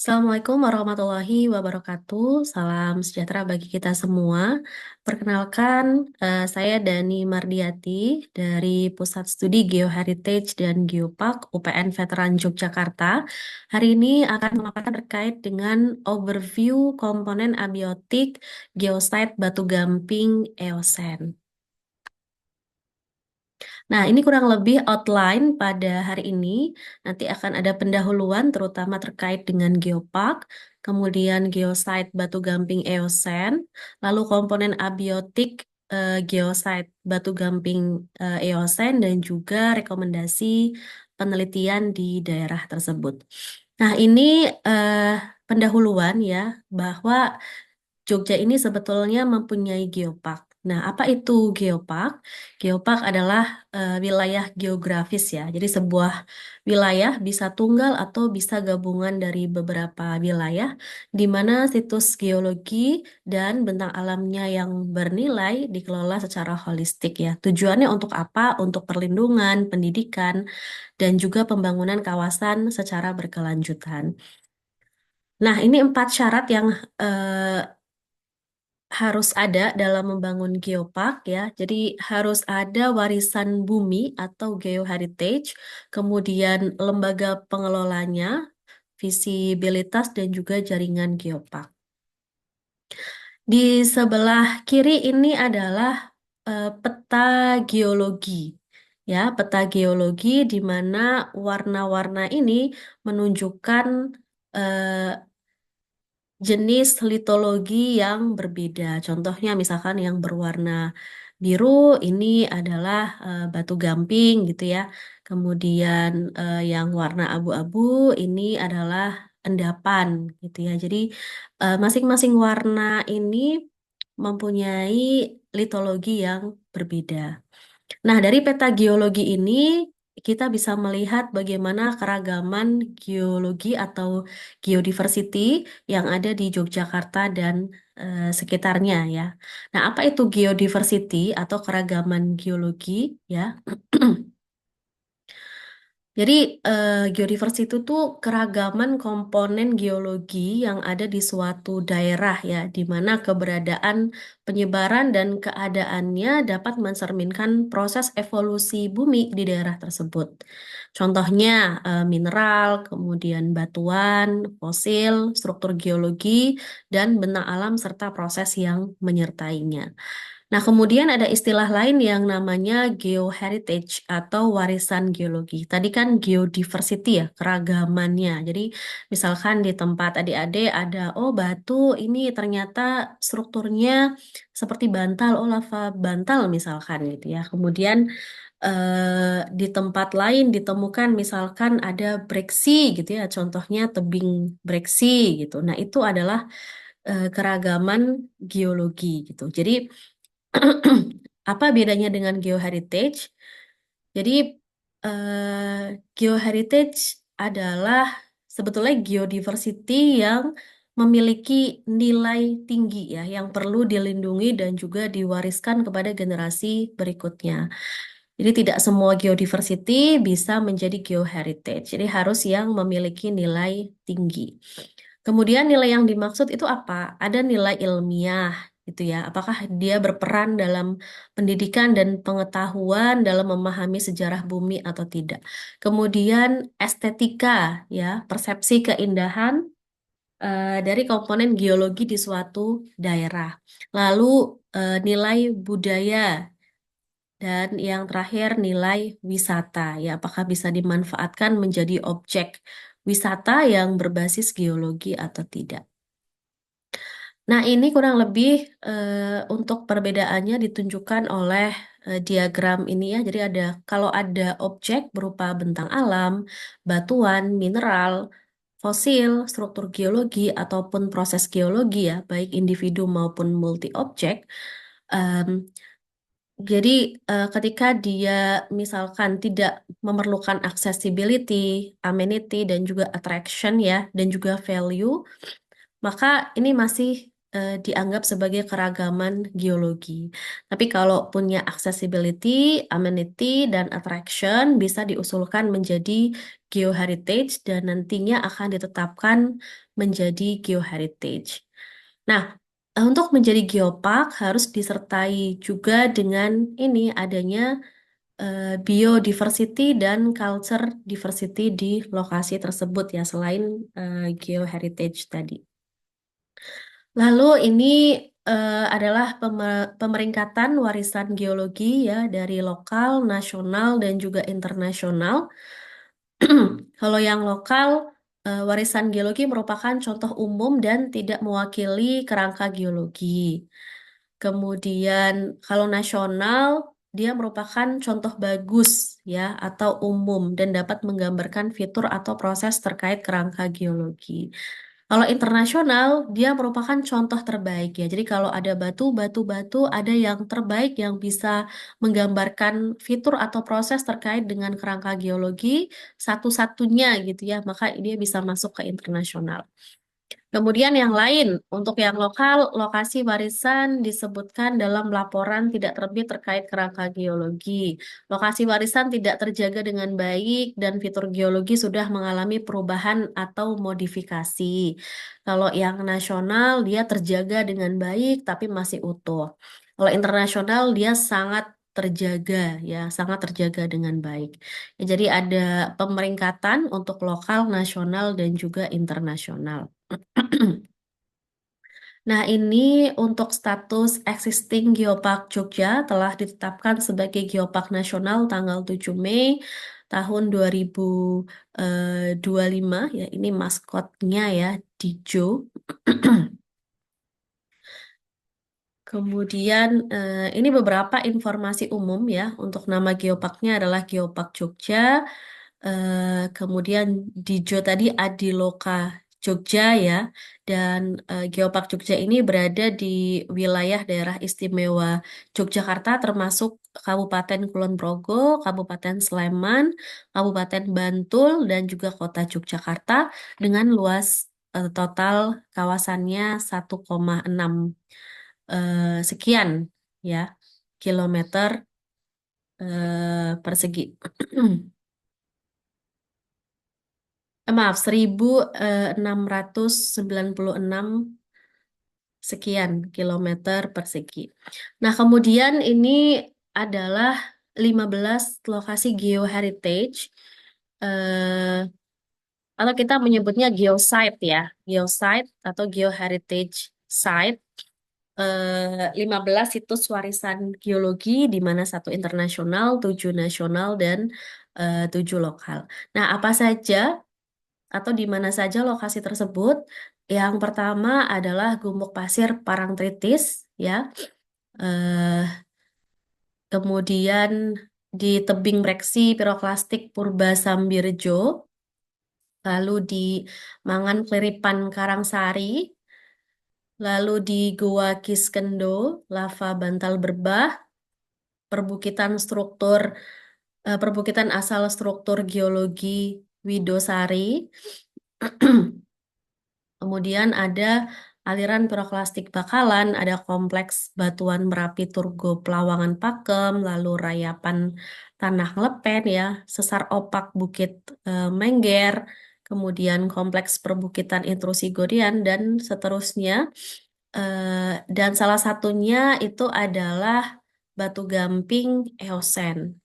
Assalamualaikum warahmatullahi wabarakatuh. Salam sejahtera bagi kita semua. Perkenalkan, saya Dani Mardiati dari Pusat Studi Geoheritage dan Geopark UPN Veteran Yogyakarta. Hari ini akan memaparkan terkait dengan overview komponen abiotik geosite Batu Gamping Eosen. Nah, ini kurang lebih outline pada hari ini. Nanti akan ada pendahuluan terutama terkait dengan geopark, kemudian geosite Batu Gamping Eosen, lalu komponen abiotik geosite Batu Gamping Eosen, dan juga rekomendasi penelitian di daerah tersebut. Nah, ini eh, pendahuluan ya, bahwa Jogja ini sebetulnya mempunyai geopark. Nah, apa itu geopark? Geopark adalah wilayah geografis ya. Jadi sebuah wilayah bisa tunggal atau bisa gabungan dari beberapa wilayah di mana situs geologi dan bentang alamnya yang bernilai dikelola secara holistik ya. Tujuannya untuk apa? Untuk perlindungan, pendidikan, dan juga pembangunan kawasan secara berkelanjutan. Nah, ini 4 syarat yang harus ada dalam membangun geopark ya. Jadi harus ada warisan bumi atau geoheritage, kemudian lembaga pengelolanya, visibilitas dan juga jaringan geopark. Di sebelah kiri ini adalah peta geologi. Ya, peta geologi di mana warna-warna ini menunjukkan eh, jenis litologi yang berbeda. Contohnya misalkan yang berwarna biru ini adalah batu gamping gitu ya. Kemudian yang warna abu-abu ini adalah endapan gitu ya. Jadi masing-masing warna ini mempunyai litologi yang berbeda. Nah, dari peta geologi ini kita bisa melihat bagaimana keragaman geologi atau geodiversity yang ada di Yogyakarta dan sekitarnya ya. Nah, apa itu geodiversity atau keragaman geologi ya? Jadi, geodiversity itu tuh keragaman komponen geologi yang ada di suatu daerah ya, di mana keberadaan, penyebaran, dan keadaannya dapat mencerminkan proses evolusi bumi di daerah tersebut. Contohnya, mineral, kemudian batuan, fosil, struktur geologi, dan bentang alam serta proses yang menyertainya. Nah, kemudian ada istilah lain yang namanya geoheritage atau warisan geologi. Tadi kan geodiversity ya, keragamannya. Jadi, misalkan di tempat adik-adik ada, oh batu ini ternyata strukturnya seperti bantal, oh lava bantal misalkan gitu ya. Kemudian di tempat lain ditemukan misalkan ada breksi gitu ya, contohnya tebing breksi gitu. Nah, itu adalah keragaman geologi gitu. Jadi, apa bedanya dengan geoheritage? Jadi, geoheritage adalah sebetulnya geodiversity yang memiliki nilai tinggi ya, yang perlu dilindungi dan juga diwariskan kepada generasi berikutnya. Jadi tidak semua geodiversity bisa menjadi geoheritage. Jadi harus yang memiliki nilai tinggi. Kemudian nilai yang dimaksud itu apa? Ada nilai ilmiah gitu ya. Apakah dia berperan dalam pendidikan dan pengetahuan dalam memahami sejarah bumi atau tidak? Kemudian estetika ya, persepsi keindahan dari komponen geologi di suatu daerah. Lalu nilai budaya dan yang terakhir nilai wisata ya, apakah bisa dimanfaatkan menjadi objek wisata yang berbasis geologi atau tidak. Nah, ini kurang lebih untuk perbedaannya ditunjukkan oleh diagram ini ya. Jadi ada kalau ada objek berupa bentang alam, batuan, mineral, fosil, struktur geologi ataupun proses geologi ya, baik individu maupun multi objek. em, jadi ketika dia misalkan tidak memerlukan accessibility, amenity dan juga attraction ya, dan juga value, maka ini masih dianggap sebagai keragaman geologi. Tapi kalau punya accessibility, amenity, dan attraction bisa diusulkan menjadi geoheritage dan nantinya akan ditetapkan menjadi geoheritage. Nah, untuk menjadi geopark harus disertai juga dengan ini adanya biodiversity dan culture diversity di lokasi tersebut ya selain geoheritage tadi. Lalu ini adalah pemeringkatan warisan geologi ya dari lokal, nasional, dan juga internasional. Kalau yang lokal, warisan geologi merupakan contoh umum dan tidak mewakili kerangka geologi. Kemudian kalau nasional, dia merupakan contoh bagus ya atau umum dan dapat menggambarkan fitur atau proses terkait kerangka geologi. Kalau internasional, dia merupakan contoh terbaik ya. Jadi kalau ada batu ada yang terbaik yang bisa menggambarkan fitur atau proses terkait dengan kerangka geologi satu-satunya gitu ya, maka dia bisa masuk ke internasional. Kemudian yang lain, untuk yang lokal, lokasi warisan disebutkan dalam laporan tidak terbit terkait kerangka geologi. Lokasi warisan tidak terjaga dengan baik dan fitur geologi sudah mengalami perubahan atau modifikasi. Kalau yang nasional, dia terjaga dengan baik tapi masih utuh. Kalau internasional, dia sangat terjaga ya, sangat terjaga dengan baik. Ya, jadi ada pemeringkatan untuk lokal, nasional, dan juga internasional. Nah, ini untuk status existing Geopark Jogja telah ditetapkan sebagai Geopark Nasional tanggal 7 Mei tahun 2025 ya. Ini maskotnya ya, Dijo. Kemudian ini beberapa informasi umum ya. Untuk nama geoparknya adalah Geopark Jogja. Kemudian Dijo tadi Adiloka Jogja ya. Dan Geopark Jogja ini berada di wilayah daerah istimewa Yogyakarta termasuk Kabupaten Kulon Progo, Kabupaten Sleman, Kabupaten Bantul, dan juga Kota Yogyakarta dengan luas total kawasannya 1,6 sekian ya kilometer persegi. Maaf, 1.696 sekian kilometer persegi. Nah, kemudian ini adalah 15 lokasi geoheritage eh, atau kita menyebutnya geosite ya, geosite atau geoheritage site. 15 situs warisan geologi di mana satu internasional, 7 nasional, dan 7 lokal. Nah, apa saja atau di mana saja lokasi tersebut? Yang pertama adalah Gumuk Pasir Parangtritis, ya. Eh, Kemudian di Tebing Breksi Piroklastik Purba Sambirjo, lalu di Mangan Kliripan Karangsari, lalu di Goa Kiskendo, Lava Bantal Berbah, perbukitan perbukitan asal struktur geologi Widosari. Kemudian ada aliran piroklastik Bakalan, ada kompleks batuan Merapi Turgo Pelawangan Pakem, lalu Rayapan Tanah Ngelepen ya, sesar opak Bukit Mengger, kemudian kompleks perbukitan intrusi Godian dan seterusnya. Dan salah satunya itu adalah Batu Gamping Eosen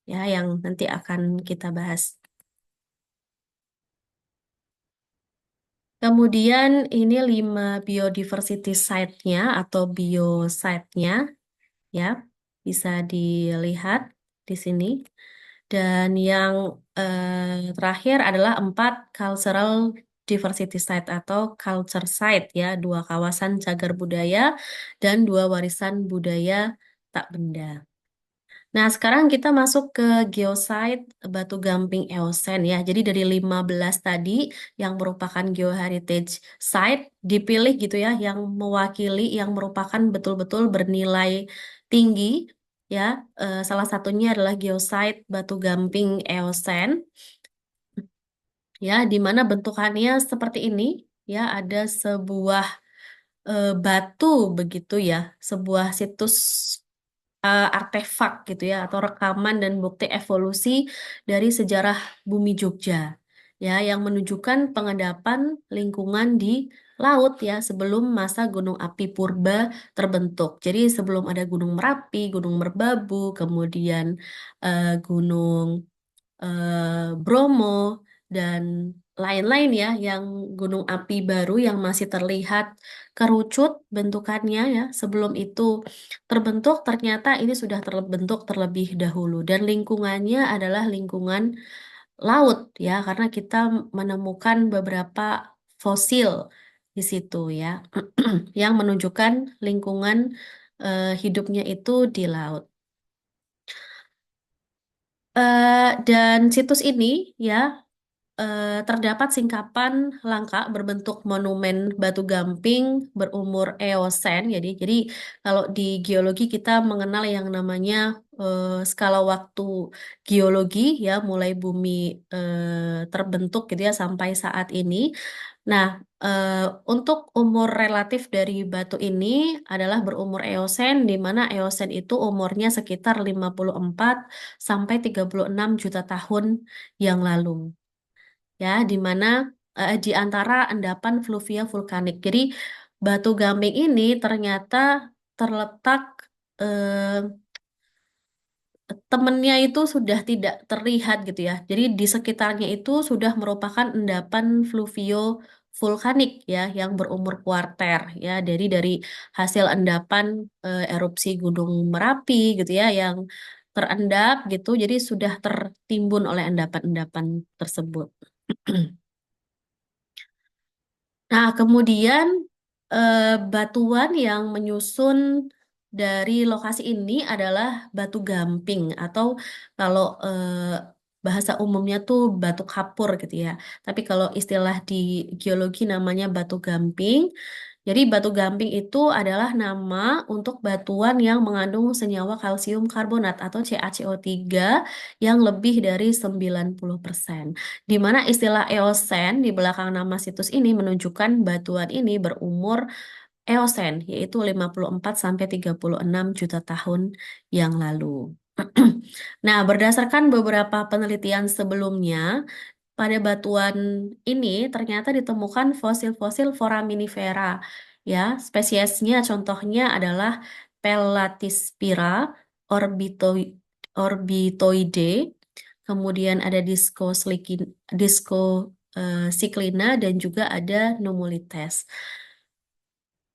ya yang nanti akan kita bahas. Kemudian ini 5 biodiversity site-nya atau biosite-nya ya bisa dilihat di sini. Dan yang terakhir adalah 4 cultural diversity site atau culture site ya, 2 kawasan cagar budaya dan 2 warisan budaya tak benda. Nah, sekarang kita masuk ke geosite Batu Gamping Eosen ya. Jadi dari 15 tadi yang merupakan geoheritage site dipilih gitu ya yang mewakili yang merupakan betul-betul bernilai tinggi ya. Salah satunya adalah geosite Batu Gamping Eosen ya di mana bentukannya seperti ini ya, ada sebuah batu begitu ya, sebuah situs artefak gitu ya, atau rekaman dan bukti evolusi dari sejarah bumi Jogja, ya, yang menunjukkan pengendapan lingkungan di laut ya sebelum masa gunung api purba terbentuk. Jadi sebelum ada Gunung Merapi, Gunung Merbabu, kemudian Gunung Bromo dan lain-lain ya, yang gunung api baru yang masih terlihat kerucut bentukannya ya. Sebelum itu terbentuk, ternyata ini sudah terbentuk terlebih dahulu dan lingkungannya adalah lingkungan laut ya, karena kita menemukan beberapa fosil di situ ya, yang menunjukkan lingkungan hidupnya itu di laut. Dan situs ini ya terdapat singkapan langka berbentuk monumen batu gamping berumur Eosen. Jadi kalau di geologi kita mengenal yang namanya skala waktu geologi ya, mulai bumi terbentuk gitu ya sampai saat ini. Nah, eh, untuk umur relatif dari batu ini adalah berumur Eosen, di mana Eosen itu umurnya sekitar 54 sampai 36 juta tahun yang lalu ya, di mana di antara endapan fluvia vulkanik. Jadi batu gamping ini ternyata terletak eh, temennya itu sudah tidak terlihat gitu ya. Jadi di sekitarnya itu sudah merupakan endapan fluvio vulkanik ya yang berumur kuarter ya, dari hasil endapan erupsi Gunung Merapi gitu ya yang terendap gitu. Jadi sudah tertimbun oleh endapan-endapan tersebut. Nah, kemudian batuan yang menyusun dari lokasi ini adalah batu gamping atau kalau bahasa umumnya tuh batu kapur gitu ya. Tapi kalau istilah di geologi namanya batu gamping. Jadi batu gamping itu adalah nama untuk batuan yang mengandung senyawa kalsium karbonat atau CaCO3 yang lebih dari 90%. Di mana istilah Eosen di belakang nama situs ini menunjukkan batuan ini berumur Eosen, yaitu 54 sampai 36 juta tahun yang lalu. Nah, berdasarkan beberapa penelitian sebelumnya, pada batuan ini ternyata ditemukan fosil-fosil foraminifera. Ya, spesiesnya contohnya adalah Pelatispira orbitoide, kemudian ada Disco Cyclina dan juga ada Numulites.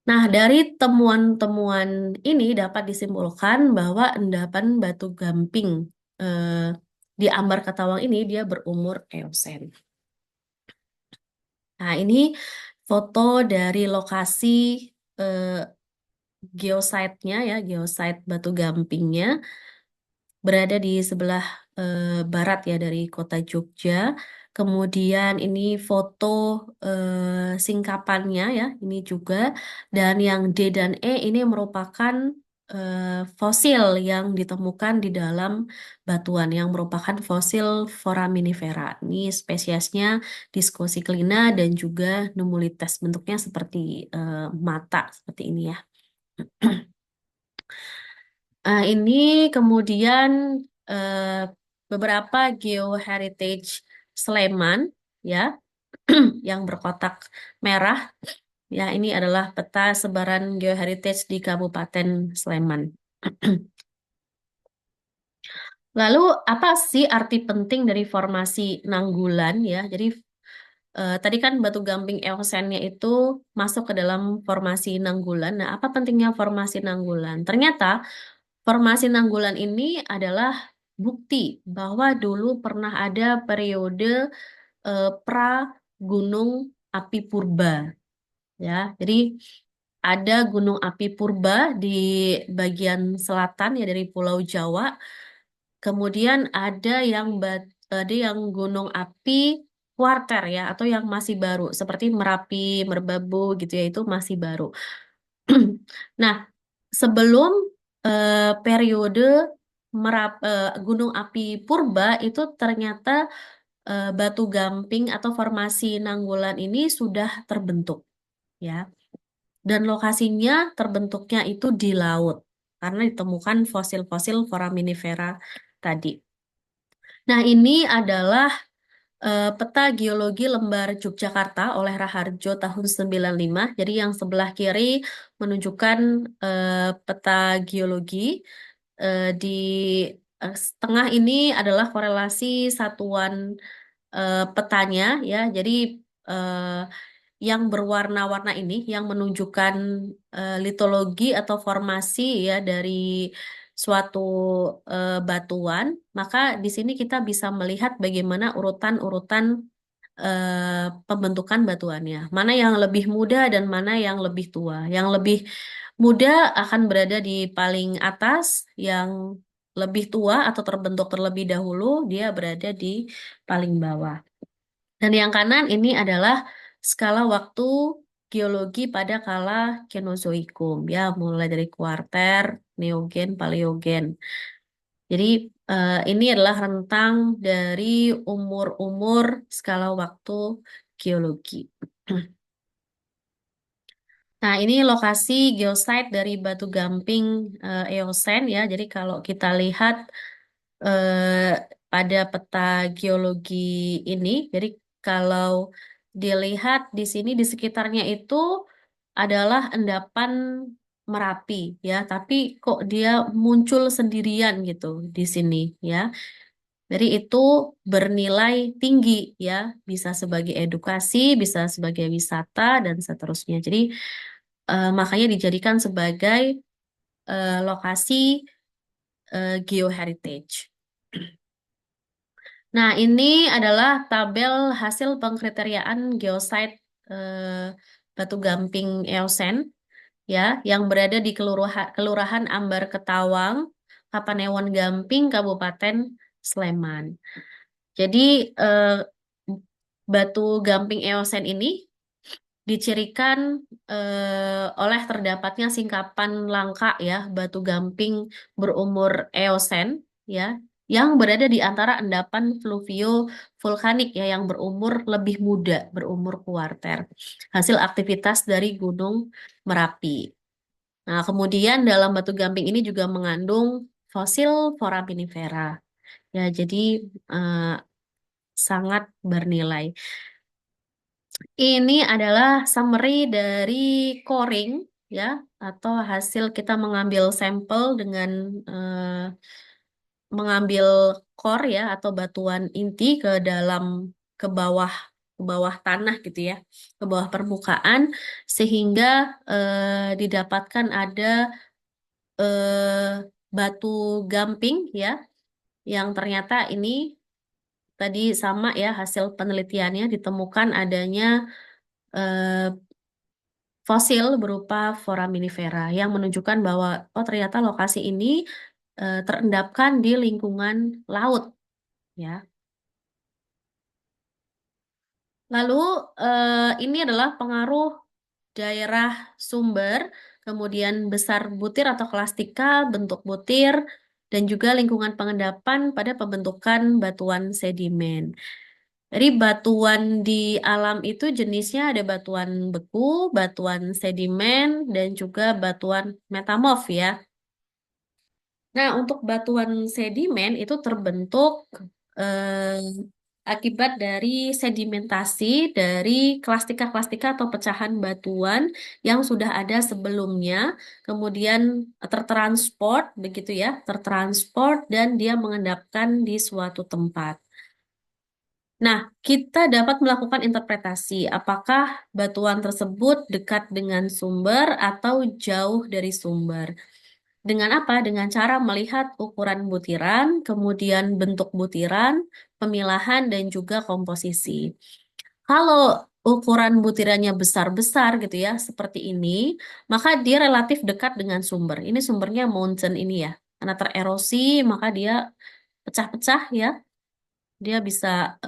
Nah, dari temuan-temuan ini dapat disimpulkan bahwa endapan batu gamping eh, di Ambar Katawang ini dia berumur Eosen. Nah, ini foto dari lokasi eh, geosite-nya ya, geosite batu gampingnya berada di sebelah barat ya dari kota Jogja. Kemudian ini foto singkapannya ya, ini juga. Dan yang D dan E ini merupakan fosil yang ditemukan di dalam batuan yang merupakan fosil foraminifera. Ini spesiesnya Discocyclina dan juga Numulites. Bentuknya seperti mata seperti ini ya. Ini kemudian eh, beberapa geoheritage Sleman ya yang berkotak merah. Ya, ini adalah peta sebaran geoheritage di Kabupaten Sleman. Lalu apa sih arti penting dari formasi Nanggulan ya? Jadi tadi kan batu gamping Eosennya itu masuk ke dalam formasi Nanggulan. Nah, apa pentingnya formasi Nanggulan? Ternyata formasi Nanggulan ini adalah bukti bahwa dulu pernah ada periode pra gunung api purba ya. Jadi ada gunung api purba di bagian selatan ya dari Pulau Jawa. Kemudian ada yang gunung api kuarter ya atau yang masih baru seperti Merapi, Merbabu gitu ya itu masih baru. Nah, sebelum periode Gunung Api Purba itu ternyata batu gamping atau formasi Nanggulan ini sudah terbentuk ya. dan lokasinya terbentuknya itu di laut karena ditemukan fosil-fosil foraminifera tadi. Nah, ini adalah peta geologi lembar Yogyakarta oleh Raharjo tahun 95. Jadi yang sebelah kiri menunjukkan peta geologi. Di tengah ini adalah korelasi satuan petanya ya. Jadi eh, yang berwarna-warna ini yang menunjukkan litologi atau formasi ya dari suatu batuan, maka di sini kita bisa melihat bagaimana urutan-urutan pembentukan batuannya. Mana yang lebih muda dan mana yang lebih tua. Yang lebih muda akan berada di paling atas, yang lebih tua atau terbentuk terlebih dahulu, dia berada di paling bawah. Dan yang kanan ini adalah skala waktu geologi pada kala Kenozoikum, ya, mulai dari kuarter, neogen, paleogen. Jadi ini adalah rentang dari umur-umur skala waktu geologi. Nah, ini lokasi geosite dari Batu Gamping Eosen ya. Jadi kalau kita lihat eh, pada peta geologi ini, jadi kalau dilihat di sini di sekitarnya itu adalah endapan Merapi ya, tapi kok dia muncul sendirian gitu di sini ya. Jadi itu bernilai tinggi ya, bisa sebagai edukasi, bisa sebagai wisata dan seterusnya. Jadi makanya dijadikan sebagai lokasi geoheritage. Nah, ini adalah tabel hasil pengkriteriaan geosite Batu Gamping Eosen ya, yang berada di Kelurahan Ambar Ketawang, Kapanewon Gamping, Kabupaten Sleman. Jadi eh, Batu Gamping Eosen ini dicirikan oleh terdapatnya singkapan langka ya batu gamping berumur Eosen ya yang berada di antara endapan fluvio vulkanik ya yang berumur lebih muda, berumur kuarter, hasil aktivitas dari Gunung Merapi. Nah, kemudian dalam batu gamping ini juga mengandung fosil foraminifera. Ya, jadi eh, sangat bernilai. Ini adalah summary dari coring ya atau hasil kita mengambil sampel dengan mengambil core ya atau batuan inti ke dalam ke bawah ke bawah tanah gitu ya, ke bawah permukaan sehingga didapatkan ada eh, batu gamping ya yang ternyata ini tadi sama ya hasil penelitiannya ditemukan adanya eh, fosil berupa foraminifera yang menunjukkan bahwa oh ternyata lokasi ini terendapkan di lingkungan laut ya. Lalu ini adalah pengaruh daerah sumber, kemudian besar butir atau klastika, bentuk butir, dan juga lingkungan pengendapan pada pembentukan batuan sedimen. Jadi batuan di alam itu jenisnya ada batuan beku, batuan sedimen, dan juga batuan metamorf ya. Nah, untuk batuan sedimen itu terbentuk eh, akibat dari sedimentasi dari klastika-klastika atau pecahan batuan yang sudah ada sebelumnya, kemudian tertransport, begitu ya, tertransport dan dia mengendapkan di suatu tempat. Nah, kita dapat melakukan interpretasi apakah batuan tersebut dekat dengan sumber atau jauh dari sumber. Dengan apa? Dengan cara melihat ukuran butiran, kemudian bentuk butiran, pemilahan, dan juga komposisi. Kalau ukuran butirannya besar-besar gitu ya, seperti ini, maka dia relatif dekat dengan sumber. Ini sumbernya mountain ini ya. Karena tererosi, maka dia pecah-pecah ya. Dia bisa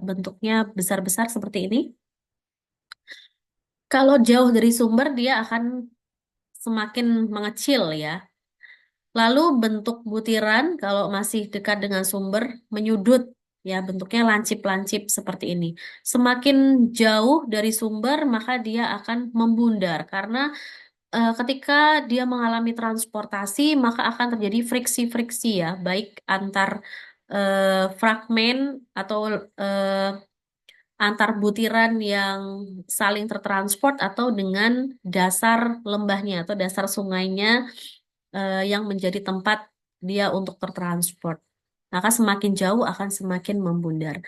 bentuknya besar-besar seperti ini. Kalau jauh dari sumber, dia akan semakin mengecil ya. Lalu bentuk butiran kalau masih dekat dengan sumber menyudut. Ya, bentuknya lancip-lancip seperti ini. Semakin jauh dari sumber, maka dia akan membundar karena ketika dia mengalami transportasi, maka akan terjadi friksi-friksi ya, baik antar fragmen atau eh, antar butiran yang saling tertransport atau dengan dasar lembahnya atau dasar sungainya yang menjadi tempat dia untuk tertransport. Maka semakin jauh akan semakin membundar.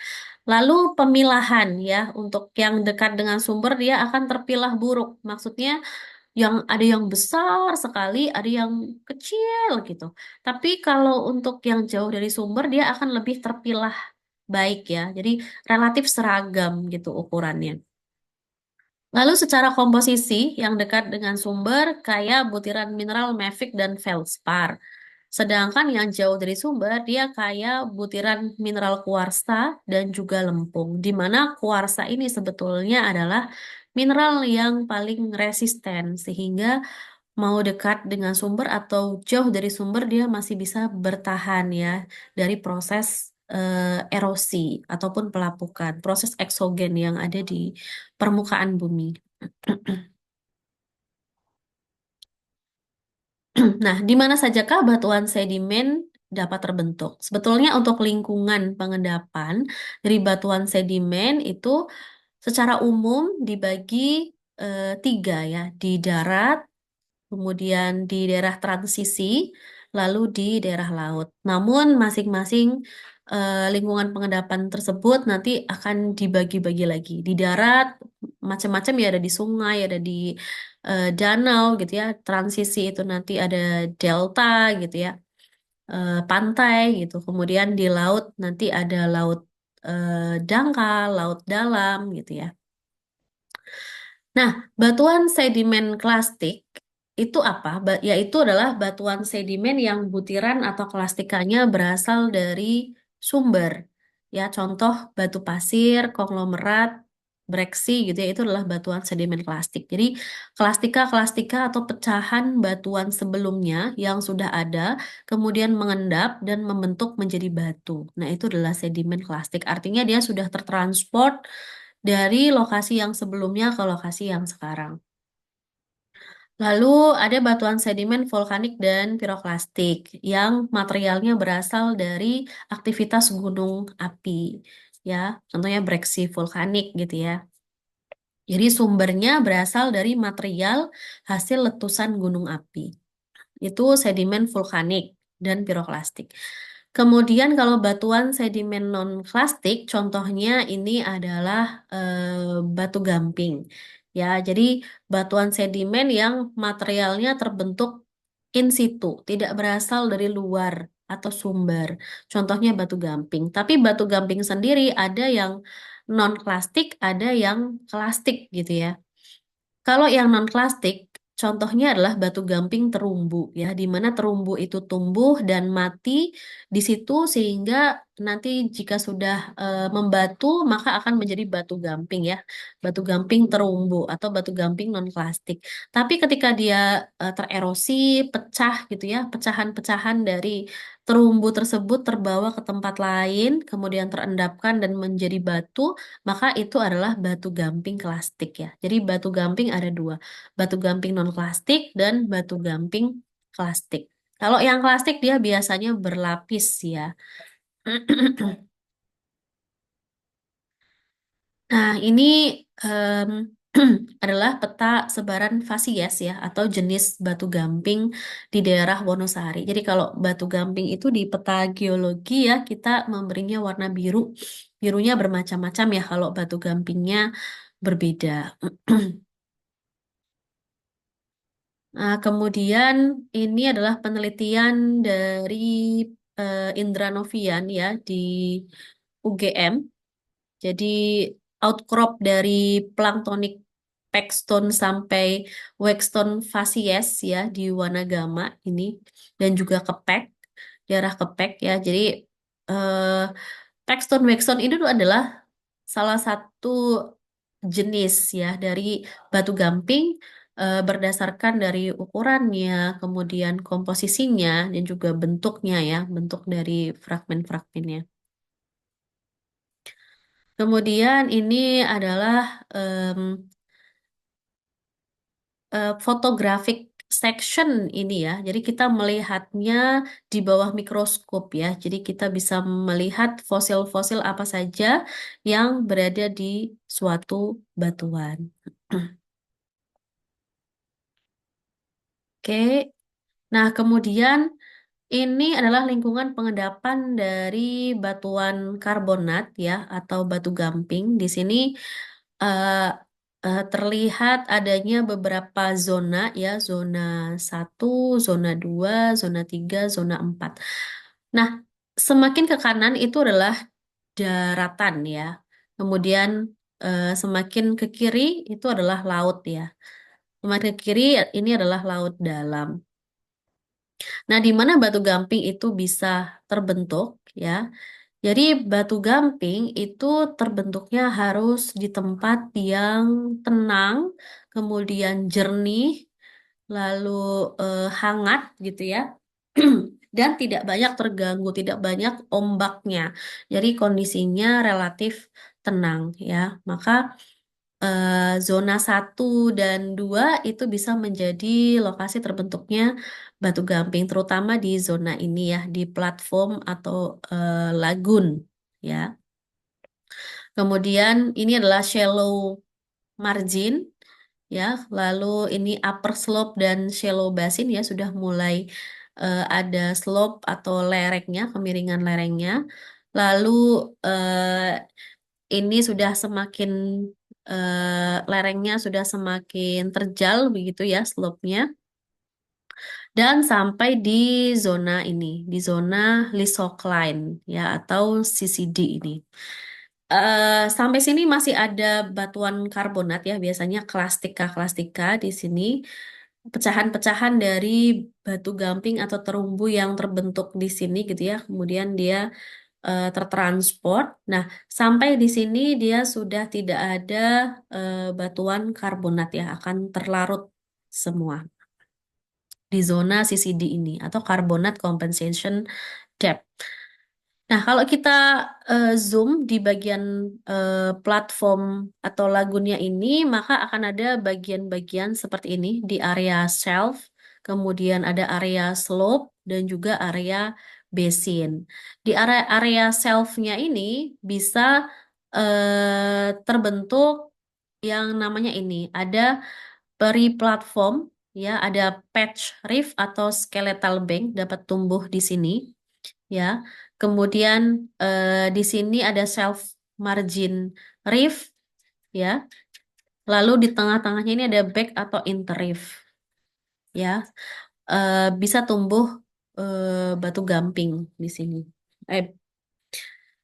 Lalu pemilahan ya, untuk yang dekat dengan sumber dia akan terpilah buruk. Maksudnya yang ada yang besar sekali, ada yang kecil gitu. Tapi kalau untuk yang jauh dari sumber dia akan lebih terpilah baik ya. Jadi relatif seragam gitu ukurannya. Lalu secara komposisi yang dekat dengan sumber kayak butiran mineral mafic dan feldspar. Sedangkan yang jauh dari sumber dia kayak butiran mineral kuarsa dan juga lempung. Di mana kuarsa ini sebetulnya adalah mineral yang paling resisten sehingga mau dekat dengan sumber atau jauh dari sumber dia masih bisa bertahan ya dari proses erosi ataupun pelapukan, proses eksogen yang ada di permukaan bumi. Nah, di mana sajakah batuan sedimen dapat terbentuk? Sebetulnya untuk lingkungan pengendapan dari batuan sedimen itu secara umum dibagi tiga ya, di darat, kemudian di daerah transisi, lalu di daerah laut. Namun masing-masing lingkungan pengendapan tersebut nanti akan dibagi-bagi lagi. Di darat macam-macam ya, ada di sungai, ada di danau gitu ya. Transisi itu nanti ada delta gitu ya, pantai gitu. Kemudian di laut nanti ada laut dangkal, laut dalam gitu ya. Nah, batuan sedimen klastik itu apa? Yaitu adalah batuan sedimen yang butiran atau klastikanya berasal dari sumber. Ya, contoh batu pasir, konglomerat, breksi gitu ya, itu adalah batuan sedimen klastik. Jadi, klastika-klastika atau pecahan batuan sebelumnya yang sudah ada, kemudian mengendap dan membentuk menjadi batu. Nah, itu adalah sedimen klastik. Artinya dia sudah tertransport dari lokasi yang sebelumnya ke lokasi yang sekarang. Lalu ada batuan sedimen vulkanik dan piroklastik yang materialnya berasal dari aktivitas gunung api. Ya, contohnya breksi vulkanik gitu ya. Jadi sumbernya berasal dari material hasil letusan gunung api. Itu sedimen vulkanik dan piroklastik. Kemudian kalau batuan sedimen non-klastik, contohnya ini adalah batu gamping. Ya, jadi batuan sedimen yang materialnya terbentuk in situ, tidak berasal dari luar atau sumber. Contohnya batu gamping. Tapi batu gamping sendiri ada yang non-klastik, ada yang klastik gitu ya. Kalau yang non-plastik, contohnya adalah batu gamping terumbu, ya, di mana terumbu itu tumbuh dan mati di situ sehingga nanti jika sudah membatu maka akan menjadi batu gamping ya, batu gamping terumbu atau batu gamping non-plastik. Tapi ketika dia tererosi, pecah gitu ya, pecahan-pecahan dari terumbu tersebut terbawa ke tempat lain, kemudian terendapkan dan menjadi batu, maka itu adalah batu gamping klastik ya. Jadi batu gamping ada dua, batu gamping non klastik dan batu gamping klastik. Kalau yang klastik dia biasanya berlapis ya. Nah, ini em, adalah peta sebaran fasies ya, atau jenis batu gamping di daerah Wonosari. Jadi kalau batu gamping itu di peta geologi ya, kita memberinya warna biru. Birunya bermacam-macam ya kalau batu gampingnya berbeda. Nah, kemudian ini adalah penelitian dari Indra Novian ya di UGM. Jadi outcrop dari planktonic Paxton sampai Waxstone facies ya di Wanagama ini dan juga Kepek, daerah Kepek ya. Jadi eh, Paxton Waxstone ini tuh adalah salah satu jenis ya dari batu gamping berdasarkan dari ukurannya, kemudian komposisinya dan juga bentuknya ya, bentuk dari fragmen-fragmennya. Kemudian ini adalah photographic section ini ya. Jadi kita melihatnya di bawah mikroskop ya. Jadi kita bisa melihat fosil-fosil apa saja yang berada di suatu batuan. Oke. Nah, kemudian ini adalah lingkungan pengendapan dari batuan karbonat ya atau batu gamping. Di sini eh, terlihat adanya beberapa zona ya, zona 1, zona 2, zona 3, zona 4. Nah, semakin ke kanan itu adalah daratan ya. Kemudian semakin ke kiri itu adalah laut ya. Semakin ke kiri ini adalah laut dalam. Nah, di mana batu gamping itu bisa terbentuk ya. Jadi batu gamping itu terbentuknya harus di tempat yang tenang, kemudian jernih, lalu hangat gitu ya. Dan tidak banyak terganggu, tidak banyak ombaknya. Jadi kondisinya relatif tenang ya. Maka zona 1 dan 2 itu bisa menjadi lokasi terbentuknya batu gamping, terutama di zona ini ya, di platform atau lagun ya. Kemudian ini adalah shallow margin ya, lalu ini upper slope dan shallow basin ya sudah mulai ada slope atau lerengnya, kemiringan lerengnya. Lalu ini sudah semakin lerengnya sudah semakin terjal begitu ya slope-nya dan sampai di zona ini, di zona lysocline ya atau CCD ini. Sampai sini masih ada batuan karbonat ya, biasanya klastika-klastika di sini. Pecahan-pecahan dari batu gamping atau terumbu yang terbentuk di sini gitu ya. Kemudian dia tertransport. Nah, sampai di sini dia sudah tidak ada batuan karbonat ya, akan terlarut semua di zona CCD ini atau carbonate compensation depth. Nah, kalau kita zoom di bagian platform atau lagunnya ini, maka akan ada bagian-bagian seperti ini di area shelf, kemudian ada area slope dan juga area basin. Di area shelf-nya ini bisa terbentuk yang namanya ini, ada peri-platform, ya, ada patch reef atau skeletal bank dapat tumbuh di sini ya. Kemudian di sini ada self margin reef ya. Lalu di tengah-tengahnya ini ada back atau interreef ya. Bisa tumbuh batu gamping di sini. Eh,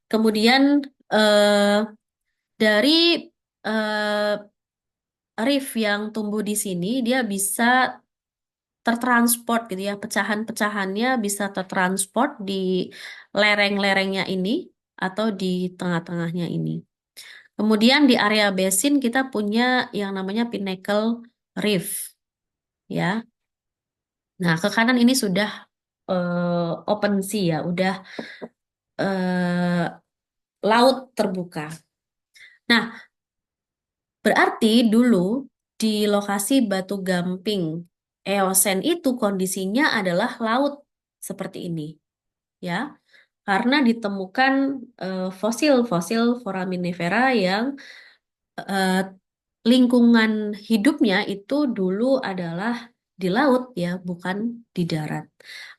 kemudian dari eh, reef yang tumbuh di sini dia bisa tertransport gitu ya. Pecahan-pecahannya bisa tertransport di lereng-lerengnya ini atau di tengah-tengahnya ini. Kemudian di area basin kita punya yang namanya Pinnacle Reef ya. Nah, ke kanan ini sudah open sea ya, udah eh, laut terbuka. Nah, berarti dulu di lokasi Batu Gamping Eosen itu kondisinya adalah laut seperti ini ya. Karena ditemukan fosil-fosil foraminifera yang eh, lingkungan hidupnya itu dulu adalah di laut ya, bukan di darat.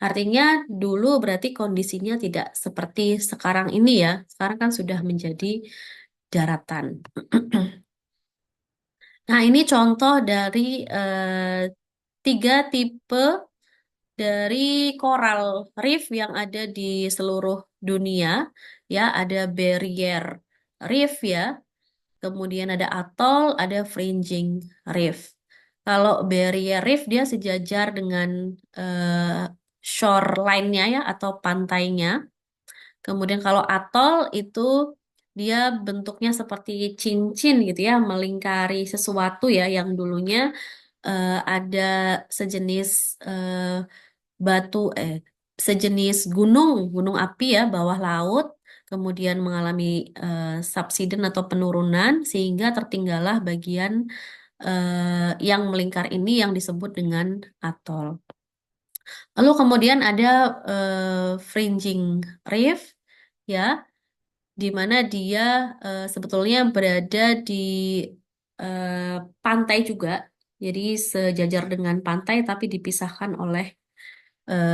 Artinya dulu berarti kondisinya tidak seperti sekarang ini ya. Sekarang kan sudah menjadi daratan. Nah, ini contoh dari tiga tipe dari coral reef yang ada di seluruh dunia. Ya, ada barrier reef ya, kemudian ada atoll, ada fringing reef. Kalau barrier reef dia sejajar dengan shoreline-nya ya atau pantainya. Kemudian kalau atoll itu dia bentuknya seperti cincin gitu ya, melingkari sesuatu ya yang dulunya ada sejenis batu sejenis gunung api ya bawah laut. kemudian mengalami subsiden atau penurunan, sehingga tertinggallah bagian yang melingkar ini yang disebut dengan atol. Lalu kemudian ada fringing reef, ya, di mana dia sebetulnya berada di pantai juga, jadi sejajar dengan pantai tapi dipisahkan oleh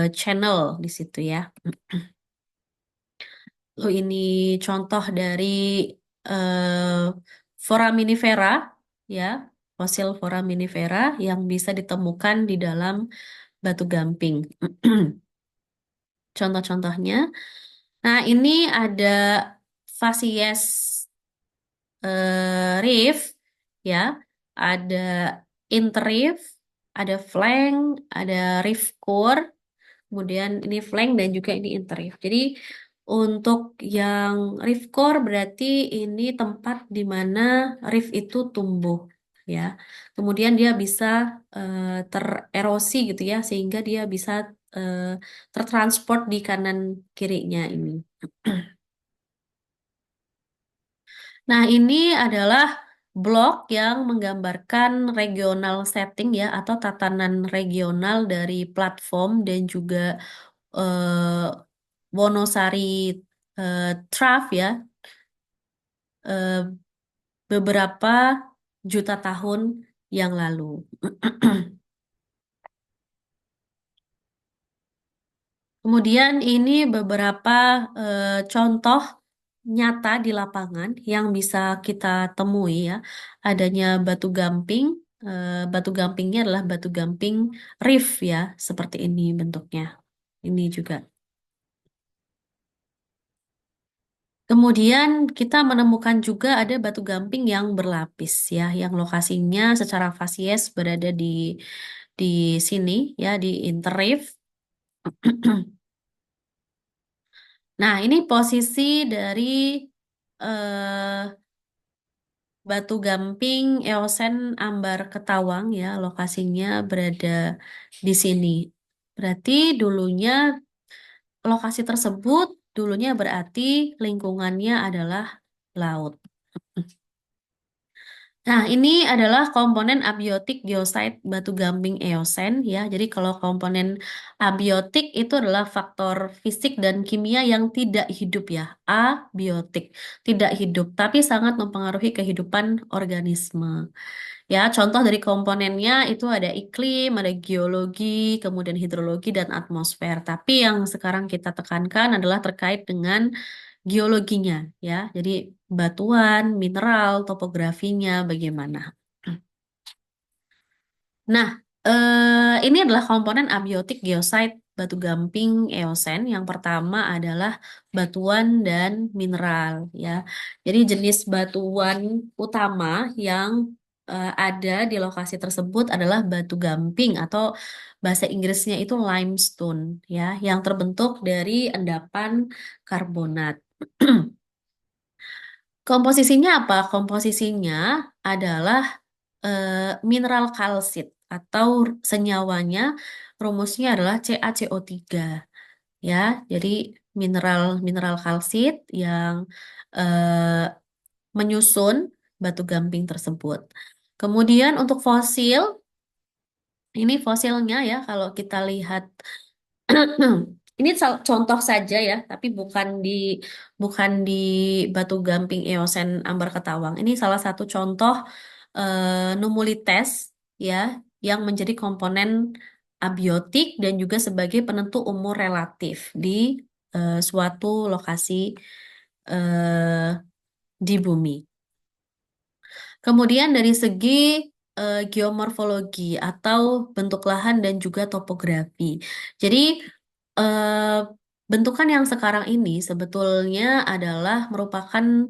channel di situ ya. Lalu ini contoh dari eh, foraminifera, ya, fosil foraminifera yang bisa ditemukan di dalam batu gamping. Contoh-contohnya, nah ini ada Facies reef, ya, ada interreef, ada flank, ada reef core, kemudian ini flank dan juga ini interreef. Jadi untuk yang reef core berarti ini tempat di mana reef itu tumbuh, ya. Kemudian dia bisa tererosi gitu ya, sehingga dia bisa eh, tertransport di kanan kirinya ini. Nah, ini adalah blok yang menggambarkan regional setting ya, atau tatanan regional dari platform dan juga eh, Wonosari Trough ya, eh, beberapa juta tahun yang lalu. Kemudian ini beberapa contoh nyata di lapangan yang bisa kita temui ya. Adanya batu gamping, batu gampingnya adalah batu gamping reef ya, seperti ini bentuknya. Ini juga. Kemudian kita menemukan juga ada batu gamping yang berlapis ya, yang lokasinya secara fasies berada di sini ya, di interreef. Nah, ini posisi dari eh, Batu Gamping Eosen Ambar Ketawang ya, lokasinya berada di sini. Berarti dulunya lokasi tersebut dulunya berarti lingkungannya adalah laut. Nah, ini adalah komponen abiotik geosite batu gamping Eosen ya. Jadi kalau komponen abiotik itu adalah faktor fisik dan kimia yang tidak hidup ya. Abiotik, tidak hidup, tapi sangat mempengaruhi kehidupan organisme. Ya, contoh dari komponennya itu ada iklim, ada geologi, kemudian hidrologi dan atmosfer. Tapi yang sekarang kita tekankan adalah terkait dengan geologinya, ya. Jadi batuan, mineral, topografinya bagaimana. Nah, ini adalah komponen abiotik geosite batu gamping Eosen. Yang pertama adalah batuan dan mineral, ya. Jadi jenis batuan utama yang ada di lokasi tersebut adalah batu gamping atau bahasa Inggrisnya itu limestone, ya, yang terbentuk dari endapan karbonat. Komposisinya apa? Komposisinya adalah eh, mineral kalsit atau senyawanya rumusnya adalah CaCO3 ya. Jadi mineral mineral kalsit yang eh, menyusun batu gamping tersebut. Kemudian untuk fosil, ini fosilnya ya kalau kita lihat ini contoh saja ya, tapi bukan di Batu Gamping Eosen Ambar Ketawang. Ini salah satu contoh numulites ya yang menjadi komponen abiotik dan juga sebagai penentu umur relatif di suatu lokasi eh, di bumi. Kemudian dari segi geomorfologi atau bentuk lahan dan juga topografi. Jadi eh, bentukan yang sekarang ini sebetulnya adalah merupakan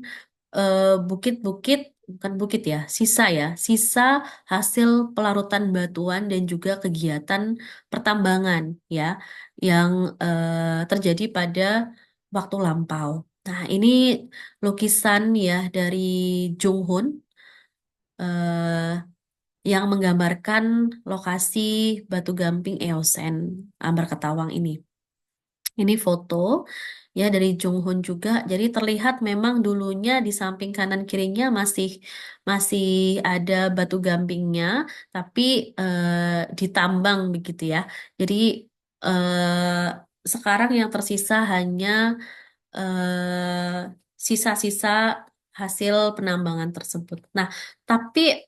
bukit-bukit, bukan bukit ya, sisa hasil pelarutan batuan dan juga kegiatan pertambangan ya, yang terjadi pada waktu lampau. Nah, ini lukisan ya dari Jung Hoon eh, yang menggambarkan lokasi Batu Gamping Eosen Ambar Ketawang ini. Ini foto ya dari Jung Hoon juga. Jadi terlihat memang dulunya di samping kanan kirinya masih masih ada batu gampingnya, tapi ditambang begitu ya. Jadi sekarang yang tersisa hanya sisa-sisa hasil penambangan tersebut. Nah, tapi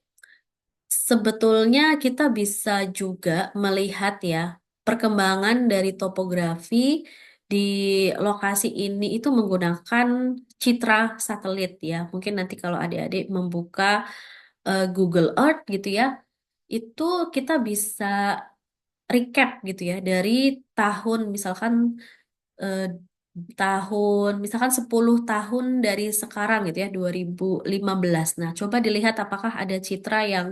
sebetulnya kita bisa juga melihat ya perkembangan dari topografi di lokasi ini itu menggunakan citra satelit ya. Mungkin nanti kalau adik-adik membuka Google Earth gitu ya, itu kita bisa recap gitu ya dari tahun misalkan eh, tahun misalkan 10 tahun dari sekarang gitu ya 2015. Nah, coba dilihat apakah ada citra yang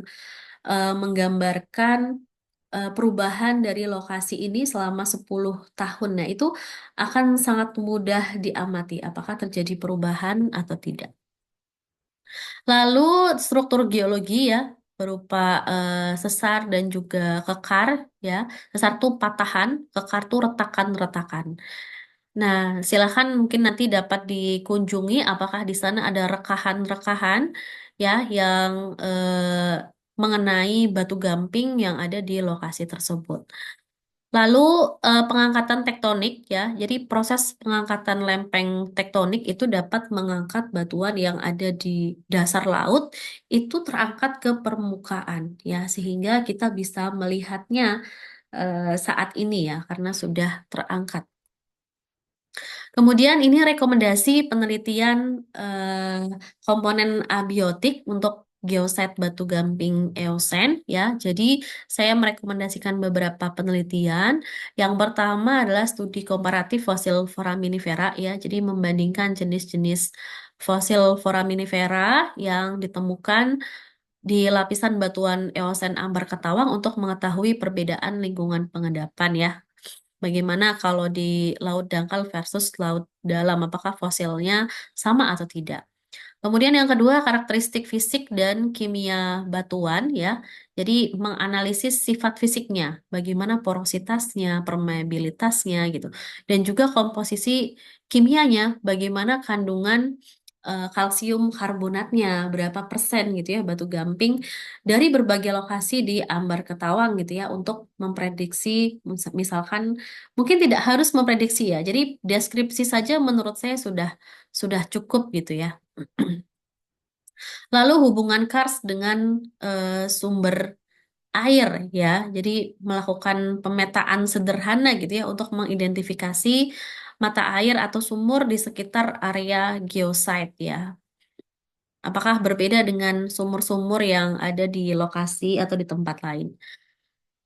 menggambarkan perubahan dari lokasi ini selama 10 tahun. Nah, itu akan sangat mudah diamati apakah terjadi perubahan atau tidak. Lalu struktur geologi ya berupa sesar dan juga kekar ya. Sesar tuh patahan, kekar tuh retakan-retakan. Nah, silakan mungkin nanti dapat dikunjungi apakah di sana ada rekahan-rekahan ya yang mengenai batu gamping yang ada di lokasi tersebut. Lalu pengangkatan tektonik ya. Jadi proses pengangkatan lempeng tektonik itu dapat mengangkat batuan yang ada di dasar laut itu terangkat ke permukaan ya sehingga kita bisa melihatnya saat ini ya karena sudah terangkat. Kemudian ini rekomendasi penelitian komponen abiotik untuk geoset batu gamping Eosen ya. Jadi saya merekomendasikan beberapa penelitian. Yang pertama adalah studi komparatif fosil foraminifera ya. Jadi membandingkan jenis-jenis fosil foraminifera yang ditemukan di lapisan batuan Eosen Ambar Ketawang untuk mengetahui perbedaan lingkungan pengendapan ya. Bagaimana kalau di laut dangkal versus laut dalam, apakah fosilnya sama atau tidak? Kemudian yang kedua, karakteristik fisik dan kimia batuan ya. Jadi menganalisis sifat fisiknya, bagaimana porositasnya, permeabilitasnya gitu. Dan juga komposisi kimianya, bagaimana kandungan kalsium karbonatnya, berapa persen gitu ya batu gamping dari berbagai lokasi di Ambar Ketawang gitu ya untuk memprediksi misalkan mungkin tidak harus memprediksi ya. Jadi deskripsi saja menurut saya sudah cukup gitu ya. Lalu hubungan kars dengan sumber air ya. Jadi melakukan pemetaan sederhana gitu ya untuk mengidentifikasi mata air atau sumur di sekitar area geosite ya. Apakah berbeda dengan sumur-sumur yang ada di lokasi atau di tempat lain?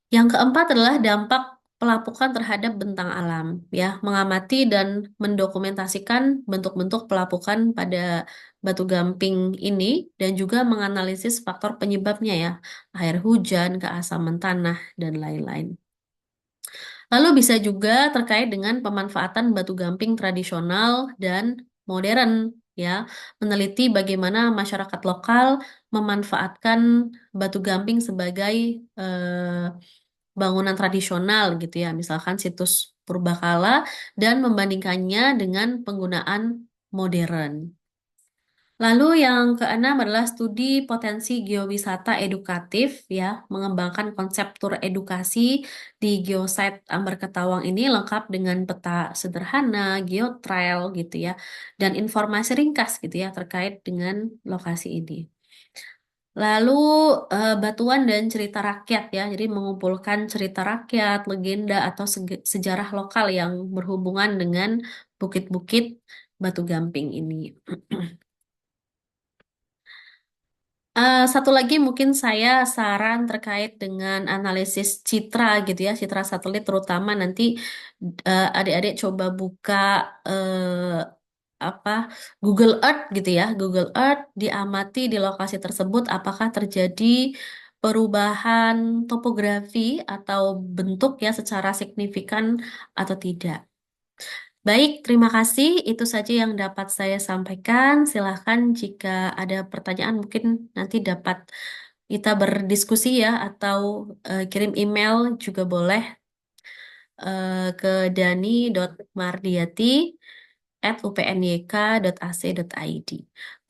Yang keempat adalah dampak pelapukan terhadap bentang alam, ya, mengamati dan mendokumentasikan bentuk-bentuk pelapukan pada batu gamping ini dan juga menganalisis faktor penyebabnya ya, air hujan, keasaman tanah dan lain-lain. Lalu bisa juga terkait dengan pemanfaatan batu gamping tradisional dan modern, ya, meneliti bagaimana masyarakat lokal memanfaatkan batu gamping sebagai bangunan tradisional gitu ya, misalkan situs purbakala dan membandingkannya dengan penggunaan modern. Lalu yang keenam adalah studi potensi geowisata edukatif ya, mengembangkan konsep tur edukasi di geosite Amber Ketawang ini lengkap dengan peta sederhana, geotrail gitu ya, dan informasi ringkas gitu ya terkait dengan lokasi ini. Lalu batuan dan cerita rakyat ya, jadi mengumpulkan cerita rakyat, legenda atau sejarah lokal yang berhubungan dengan bukit-bukit Batu Gamping ini. Satu lagi mungkin saya saran terkait dengan analisis citra gitu ya, citra satelit terutama nanti adik-adik coba buka apa Google Earth gitu ya, Google Earth diamati di lokasi tersebut apakah terjadi perubahan topografi atau bentuk ya secara signifikan atau tidak. Baik, terima kasih. Itu saja yang dapat saya sampaikan. Silahkan jika ada pertanyaan mungkin nanti dapat kita berdiskusi ya atau kirim email juga boleh. ke dani.mardiati@upnyk.ac.id.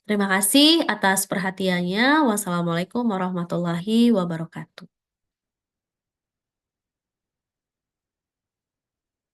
Terima kasih atas perhatiannya. Wassalamualaikum warahmatullahi wabarakatuh.